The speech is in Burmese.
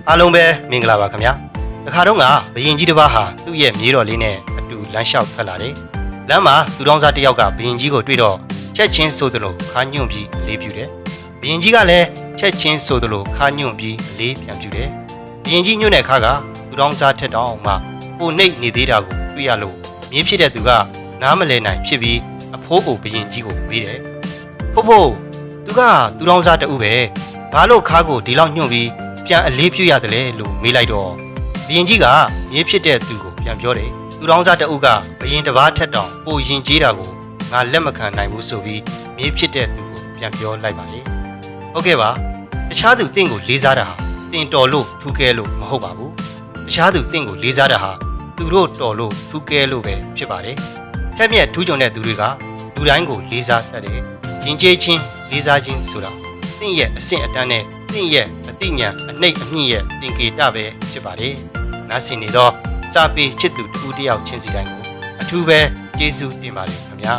အားလုံးပဲမင်္ဂလာပါခင်ဗျာတခါတော့ကဘယင်ကြီးတစ်ပါးဟာသူ့ရဲ့မြေတော်လေးနဲ့အတူလမ်းလျှောက်ထွက်လာတယ်လမ်းမှာသူတော်စားတစ်ယောက်ကဘယင်ကြီးကိုတွေ့တော့ချက်ချင်းဆိုသလိုခါညွန့်ပြီးအလေးပြုတယ်ဘယင်ကြီးကလည်းချက်ချင်းဆိုသလိုခါညွန့်ပြီးအလေးပြန်ပြုတယ်ဘယင်ကြီးညွန့်တဲ့ခါကသူတော်စားထက်တောင်မှပိုနှိပ်နေသေးတာကိုတွေ့ရလို့မြေဖြစ်တဲ့သူကနားမလည်နိုင်ဖြစ်ပြီးအဖိုးကိုဘယင်ကြီးကိုမေးတယ်ဖို့သူကသူတော်စားတူပဲဘာလို့ခါကိုဒီလောက်ညွန့်ပြီးပြန်အလေးပြုရတယ်လေလို့မေးလိုက်တော့ဘယင်ကြီးကမြေဖြစ်တဲ့သူကိုပြန်ပြောတယ်သူတော်စားတအုပ်ကဘယင်တစ်ပါးထက်တောင်ပိုရင်ကျေးတာကိုငါလက်မခံနိုင်ဘူးဆိုပြီးမြေဖြစ်တဲ့သူကိုပြန်ပြောလိုက်ပါလေဟုတ်ကဲ့ပါတခြားသူတင့်ကိုလေးစားတာဟာတင်တော်လို့ထူးကဲလို့မဟုတ်ပါဘူးတခြားသူတင့်ကိုလေးစားတာဟာသူတို့တော်လို့ထူးကဲလို့ပဲဖြစ်ပါတယ်ထက်မြက်ထူးချွန်တဲ့သူတွေကလူတိုင်းကိုလေးစားတတ်တယ်ရင်ကျေးချင်းလေးစားခြင်းဆိုတာတင့်ရဲ့အဆင့်အတန်းနဲ့တင့်ရဲ့အသိဉာဏ်အနှိတ်အမြင့်ရဲ့သင်္ကေတပဲဖြစ်ပါတယ်နားဆင်နေတော့စာပေချစ်သူတစ်ဦးတစ်ယောက်ချင်းစီတိုင်းကိုအထူးပဲကျေးဇူးတင်ပါတယ်ခင်ဗျာ